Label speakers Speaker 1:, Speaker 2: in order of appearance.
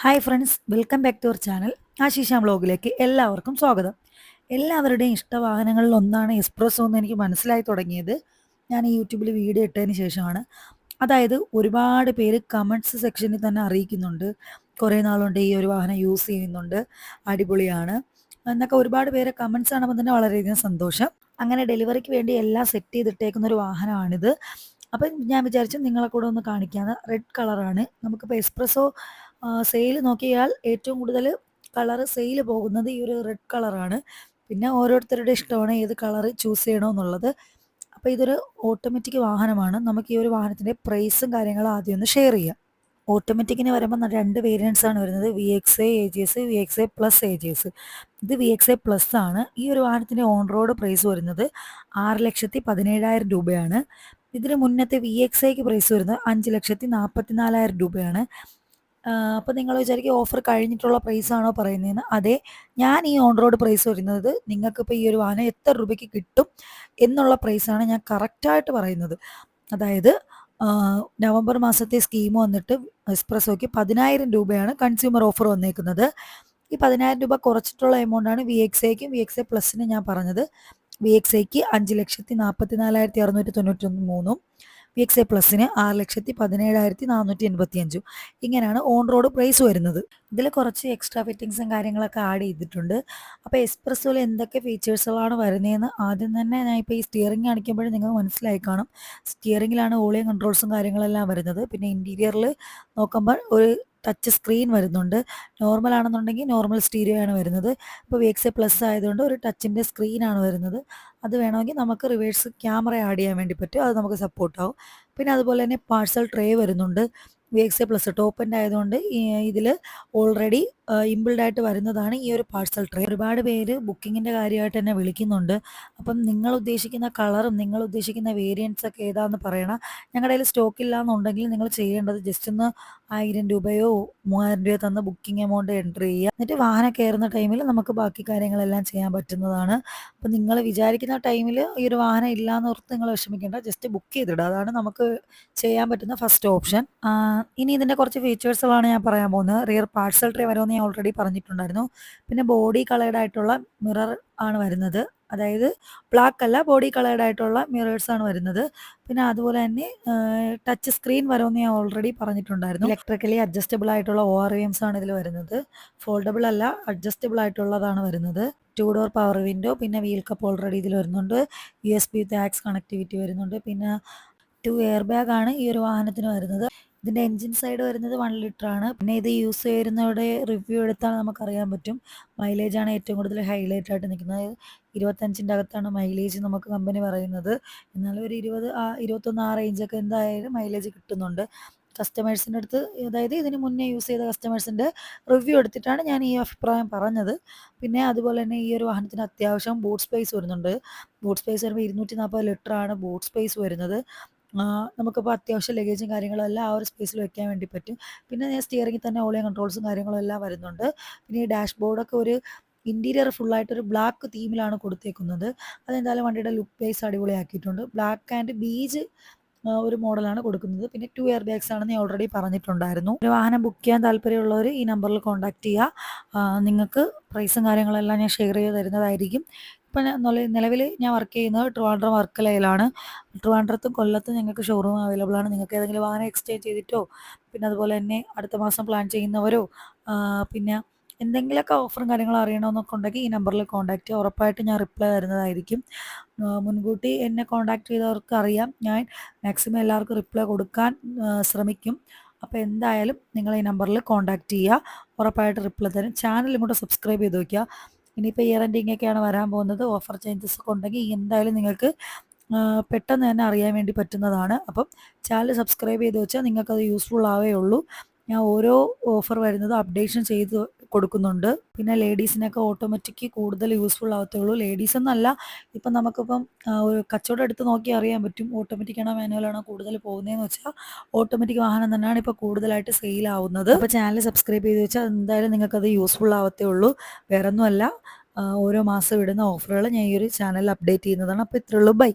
Speaker 1: Hi friends, welcome back to our channel. Asheesha വ്ളോഗിലേക്ക് എല്ലാവർക്കും സ്വാഗതം. എല്ലാവരുടെയും ഇഷ്ടവാഹനങ്ങളിൽ ഒന്നാണ് എസ്പ്രസ്സോ എന്ന് എനിക്ക് മനസ്സിലായി തുടങ്ങിയത് ഞാൻ ഈ യൂട്യൂബിൽ വീഡിയോ ഇട്ടതിന് ശേഷമാണ്. അതായത് ഒരുപാട് പേര് കമൻറ്റ്സ് സെക്ഷനിൽ തന്നെ അറിയിക്കുന്നുണ്ട്, കുറേ നാളുകൊണ്ട് ഈ ഒരു വാഹനം യൂസ് ചെയ്യുന്നുണ്ട്, അടിപൊളിയാണ് എന്നൊക്കെ ഒരുപാട് പേര് കമൻറ്റ്സ് കാണുമ്പോൾ തന്നെ വളരെയധികം സന്തോഷം. അങ്ങനെ ഡെലിവറിക്ക് വേണ്ടി എല്ലാം സെറ്റ് ചെയ്തിട്ടേക്കുന്ന ഒരു വാഹനമാണിത്. അപ്പം ഞാൻ വിചാരിച്ചു നിങ്ങളെ കൂടെ ഒന്ന് കാണിക്കാമെന്ന്. റെഡ് കളറാണ്. നമുക്കിപ്പോൾ എസ്പ്രസ്സോ സെയിൽ നോക്കിയാൽ ഏറ്റവും കൂടുതൽ കളറ് സെയിൽ പോകുന്നത് ഈ ഒരു റെഡ് കളറാണ്. പിന്നെ ഓരോരുത്തരുടെ ഇഷ്ടമാണ് ഏത് കളറ് ചൂസ് ചെയ്യണമെന്നുള്ളത്. അപ്പോൾ ഇതൊരു ഓട്ടോമാറ്റിക് വാഹനമാണ്. നമുക്ക് ഈ ഒരു വാഹനത്തിൻ്റെ പ്രൈസും കാര്യങ്ങളും ആദ്യം ഒന്ന് ഷെയർ ചെയ്യാം. ഓട്ടോമാറ്റിക്കിന് വരുമ്പോൾ 2 വേരിയൻസ് ആണ് വരുന്നത്. VXi AGS, VXi plus AGS. ഇത് VXi പ്ലസ് ആണ്. ഈ ഒരു വാഹനത്തിൻ്റെ ഓൺ റോഡ് പ്രൈസ് വരുന്നത് 6,17,000 രൂപയാണ്. ഇതിന് മുന്നത്തെ VXiക്ക് പ്രൈസ് വരുന്നത് 5,44,000 രൂപയാണ്. അപ്പോൾ നിങ്ങൾ വിചാരിക്കും ഓഫർ കഴിഞ്ഞിട്ടുള്ള പ്രൈസാണോ പറയുന്നതെന്ന്. അതെ, ഞാൻ ഈ ഓൺ റോഡ് പ്രൈസ് വരുന്നത് നിങ്ങൾക്കിപ്പോൾ ഈ ഒരു വാഹനം എത്ര രൂപയ്ക്ക് കിട്ടും എന്നുള്ള പ്രൈസാണ് ഞാൻ കറക്റ്റായിട്ട് പറയുന്നത്. അതായത് നവംബർ മാസത്തെ സ്കീം വന്നിട്ട് എസ്പ്രസ്സോയ്ക്ക് 10,000 രൂപയാണ് കൺസ്യൂമർ ഓഫർ വന്നേക്കുന്നത്. ഈ 10,000 രൂപ കുറച്ചിട്ടുള്ള എമൗണ്ടാണ് VXiക്കും VXi പ്ലസിനും ഞാൻ പറഞ്ഞത്. VXiക്ക് 5,44,693, VXi പ്ലസിന് 6,17,485. ഇങ്ങനെയാണ് ഓൺ റോഡ് പ്രൈസ് വരുന്നത്. ഇതിൽ കുറച്ച് എക്സ്ട്രാ ഫിറ്റിങ്സും കാര്യങ്ങളൊക്കെ ആഡ് ചെയ്തിട്ടുണ്ട്. അപ്പോൾ എസ്പ്രസ്സോയിൽ എന്തൊക്കെ ഫീച്ചേഴ്സുകളാണ് വരുന്നതെന്ന് ആദ്യം തന്നെ ഞാൻ ഇപ്പോൾ ഈ സ്റ്റിയറിംഗ് കാണിക്കുമ്പോഴും നിങ്ങൾക്ക് മനസ്സിലായി കാണും. സ്റ്റിയറിംഗിലാണ് വോളിയം കൺട്രോൾസും കാര്യങ്ങളെല്ലാം വരുന്നത്. പിന്നെ ഇൻറ്റീരിയറിൽ നോക്കുമ്പോൾ ഒരു ടച്ച് സ്ക്രീൻ വരുന്നുണ്ട്. നോർമൽ ആണെന്നുണ്ടെങ്കിൽ നോർമൽ സ്റ്റീരിയോ ആണ് വരുന്നത്. ഇപ്പോൾ VXi പ്ലസ് ആയതുകൊണ്ട് ഒരു ടച്ചിൻ്റെ സ്ക്രീനാണ് വരുന്നത്. അത് വേണമെങ്കിൽ നമുക്ക് റിവേഴ്സ് ക്യാമറ ആഡ് ചെയ്യാൻ വേണ്ടി പറ്റും. അത് നമുക്ക് സപ്പോർട്ടാവും. പിന്നെ അതുപോലെ തന്നെ പാഴ്സൽ ട്രേ വരുന്നുണ്ട്. VXi പ്ലസ് ടോപ്പ് എൻഡ് ആയതുകൊണ്ട് ഇതിൽ ഓൾറെഡി ഇൻബിൽഡ് ആയിട്ട് വരുന്നതാണ് ഈ ഒരു പാഴ്സൽ ട്രേ. ഒരുപാട് പേര് ബുക്കിങ്ങിൻ്റെ കാര്യമായിട്ട് എന്നെ വിളിക്കുന്നുണ്ട്. അപ്പം നിങ്ങൾ ഉദ്ദേശിക്കുന്ന കളറും നിങ്ങൾ ഉദ്ദേശിക്കുന്ന വേരിയൻസ് ഒക്കെ ഏതാണെന്ന് പറയണം. ഞങ്ങളുടെ കയ്യിൽ സ്റ്റോക്ക് ഇല്ല എന്നുണ്ടെങ്കിൽ നിങ്ങൾ ചെയ്യേണ്ടത് ജസ്റ്റ് ഒന്ന് 1,000 രൂപയോ 3,000 രൂപയോ തന്ന് ബുക്കിംഗ് എമൗണ്ട് എൻ്റർ ചെയ്യുക. എന്നിട്ട് വാഹനം കയറുന്ന ടൈമിൽ നമുക്ക് ബാക്കി കാര്യങ്ങളെല്ലാം ചെയ്യാൻ പറ്റുന്നതാണ്. അപ്പം നിങ്ങൾ വിചാരിക്കുന്ന ടൈമിൽ ഈ ഒരു വാഹനം ഇല്ലയെന്ന് ഓർത്ത് നിങ്ങൾ വിഷമിക്കേണ്ട. ജസ്റ്റ് ബുക്ക് ചെയ്തിടുക. അതാണ് നമുക്ക് ചെയ്യാൻ പറ്റുന്ന ഫസ്റ്റ് ഓപ്ഷൻ. ഇനി ഇതിൻ്റെ കുറച്ച് ഫീച്ചേഴ്സുകളാണ് ഞാൻ പറയാൻ പോകുന്നത്. റിയർ പാഴ്സൽ ട്രേ വരുമെന്ന് ഞാൻ ഓൾറെഡി പറഞ്ഞിട്ടുണ്ടായിരുന്നു. പിന്നെ ബോഡി കളേർഡ് ആയിട്ടുള്ള മിറർ ആണ് വരുന്നത്. അതായത് ബ്ലാക്ക് അല്ല, ബോഡി കളേർഡ് ആയിട്ടുള്ള മിറേഴ്സാണ് വരുന്നത്. പിന്നെ അതുപോലെ തന്നെ ടച്ച് സ്ക്രീൻ വരുമെന്ന് ഞാൻ ഓൾറെഡി പറഞ്ഞിട്ടുണ്ടായിരുന്നു. ഇലക്ട്രിക്കലി അഡ്ജസ്റ്റബിൾ ആയിട്ടുള്ള ORVMs ആണ് ഇതിൽ വരുന്നത്. ഫോൾഡബിൾ അല്ല, അഡ്ജസ്റ്റബിൾ ആയിട്ടുള്ളതാണ് വരുന്നത്. 2 ഡോർ പവർ വിൻഡോ, പിന്നെ വീൽ കപ്പ് ഓൾറെഡി ഇതിൽ വരുന്നുണ്ട്. USB വിത്ത് ആക്സ് കണക്ടിവിറ്റി വരുന്നുണ്ട്. പിന്നെ 2 എയർ ബാഗ് ആണ് ഈ ഒരു വാഹനത്തിന് വരുന്നത്. ഇതിൻ്റെ എൻജിൻ സൈഡ് വരുന്നത് 1 ലിറ്റർ ആണ്. പിന്നെ ഇത് യൂസ് ചെയ്യുന്നവരുടെ റിവ്യൂ എടുത്താൽ നമുക്കറിയാൻ പറ്റും. മൈലേജാണ് ഏറ്റവും കൂടുതൽ ഹൈലൈറ്റ് ആയിട്ട് നിൽക്കുന്നത്. 25ൻ്റെ അകത്താണ് മൈലേജ് നമുക്ക് കമ്പനി പറയുന്നത്. എന്നാലും ഒരു 20, 21 ആ റേഞ്ചൊക്കെ എന്തായാലും മൈലേജ് കിട്ടുന്നുണ്ട്. കസ്റ്റമേഴ്സിൻ്റെ അടുത്ത്, അതായത് ഇതിന് മുന്നേ യൂസ് ചെയ്ത കസ്റ്റമേഴ്സിൻ്റെ റിവ്യൂ എടുത്തിട്ടാണ് ഞാൻ ഈ അഭിപ്രായം പറഞ്ഞത്. പിന്നെ അതുപോലെ തന്നെ ഈ ഒരു വാഹനത്തിന് അത്യാവശ്യം ബൂട്ട് സ്പേസ് വരുന്നുണ്ട്. ബൂട്ട് സ്പേസ് വരുമ്പോൾ 240 ലിറ്ററാണ് ബൂട്ട് സ്പേസ് വരുന്നത്. നമുക്കിപ്പോൾ അത്യാവശ്യം ലഗേജും കാര്യങ്ങളും എല്ലാം ആ ഒരു സ്പേസിൽ വെക്കാൻ വേണ്ടി പറ്റും. പിന്നെ സ്റ്റിയറിംഗിൽ തന്നെ വോളിയം കൺട്രോൾസും കാര്യങ്ങളും എല്ലാം വരുന്നുണ്ട്. പിന്നെ ഈ ഡാഷ്ബോർഡൊക്കെ ഒരു ഇൻറ്റീരിയർ ഫുള്ളായിട്ടൊരു ബ്ലാക്ക് തീമിലാണ് കൊടുത്തേക്കുന്നത്. അതെന്തായാലും വണ്ടിയുടെ ലുക്ക് വൈസ് അടിപൊളിയാക്കിയിട്ടുണ്ട്. ബ്ലാക്ക് ആൻഡ് ബീജ് ഒരു മോഡലാണ് കൊടുക്കുന്നത്. പിന്നെ 2 എയർ ബാഗ്സ് ആണെന്ന് ഞാൻ ഓൾറെഡി പറഞ്ഞിട്ടുണ്ടായിരുന്നു. ഒരു വാഹനം ബുക്ക് ചെയ്യാൻ താല്പര്യമുള്ളവർ ഈ നമ്പറിൽ കോൺടാക്റ്റ് ചെയ്യുക. നിങ്ങൾക്ക് പ്രൈസും കാര്യങ്ങളെല്ലാം ഞാൻ ഷെയർ ചെയ്ത് തരുന്നതായിരിക്കും. ഇപ്പം നിലവിൽ ഞാൻ വർക്ക് ചെയ്യുന്നത് ട്രിവാൻഡ്രം വർക്കലയിലാണ്. ട്രിവാൻഡ്രത്തും കൊല്ലത്തും ഞങ്ങൾക്ക് ഷോറൂം അവൈലബിൾ ആണ്. നിങ്ങൾക്ക് ഏതെങ്കിലും വാഹനം എക്സ്ചേഞ്ച് ചെയ്തിട്ടോ, പിന്നെ അതുപോലെ തന്നെ അടുത്ത മാസം പ്ലാൻ ചെയ്യുന്നവരോ, പിന്നെ എന്തെങ്കിലുമൊക്കെ ഓഫറും കാര്യങ്ങളും അറിയണമെന്നൊക്കെ ഉണ്ടെങ്കിൽ ഈ നമ്പറിൽ കോൺടാക്റ്റ് ചെയ്യുക. ഉറപ്പായിട്ടും ഞാൻ റിപ്ലൈ തരുന്നതായിരിക്കും. മുൻകൂട്ടി എന്നെ കോൺടാക്റ്റ് ചെയ്തവർക്ക് അറിയാം, ഞാൻ മാക്സിമം എല്ലാവർക്കും റിപ്ലൈ കൊടുക്കാൻ ശ്രമിക്കും. അപ്പോൾ എന്തായാലും നിങ്ങൾ ഈ നമ്പറിൽ കോൺടാക്റ്റ് ചെയ്യുക. ഉറപ്പായിട്ട് റിപ്ലൈ തരും. ചാനൽ ഇങ്ങോട്ട് സബ്സ്ക്രൈബ് ചെയ്ത് വയ്ക്കുക. ഇനിയിപ്പോൾ ഇയർ എൻഡിങ് ഒക്കെയാണ് വരാൻ പോകുന്നത്. ഓഫർ ചേഞ്ചസ് ഒക്കെ ഉണ്ടെങ്കിൽ എന്തായാലും നിങ്ങൾക്ക് പെട്ടെന്ന് തന്നെ അറിയാൻ വേണ്ടി പറ്റുന്നതാണ്. അപ്പം ചാനൽ സബ്സ്ക്രൈബ് ചെയ്ത് വെച്ചാൽ നിങ്ങൾക്കത് യൂസ്ഫുൾ ആവേ ഉള്ളൂ. ഞാൻ ഓരോ ഓഫർ വരുന്നത് അപ്ഡേഷൻ ചെയ്ത് കൊടുക്കുന്നുണ്ട്. പിന്നെ ലേഡീസിനൊക്കെ ഓട്ടോമാറ്റിക് കൂടുതൽ യൂസ്ഫുൾ ആവത്തുള്ളൂ. ലേഡീസ് എന്നല്ല, ഇപ്പം നമുക്കിപ്പം ഒരു കച്ചവടം എടുത്ത് നോക്കി അറിയാൻ പറ്റും ഓട്ടോമാറ്റിക് ആണോ മാനുവൽ ആണോ കൂടുതൽ പോകുന്നതെന്ന് വെച്ചാൽ. ഓട്ടോമാറ്റിക് വാഹനം തന്നെയാണ് ഇപ്പോൾ കൂടുതലായിട്ട് സെയിൽ ആവുന്നത്. അപ്പോൾ ചാനൽ സബ്സ്ക്രൈബ് ചെയ്ത് വെച്ചാൽ എന്തായാലും നിങ്ങൾക്കത് യൂസ്ഫുൾ ആവത്തേ ഉള്ളൂ. വേറെ ഒന്നുമല്ല, ഓരോ മാസം ഇടുന്ന ഓഫറുകൾ ഞാൻ ഈ ഒരു ചാനലിൽ അപ്ഡേറ്റ് ചെയ്യുന്നതാണ്. അപ്പോൾ ഇത്രയേ ഉള്ളൂ. ബൈ.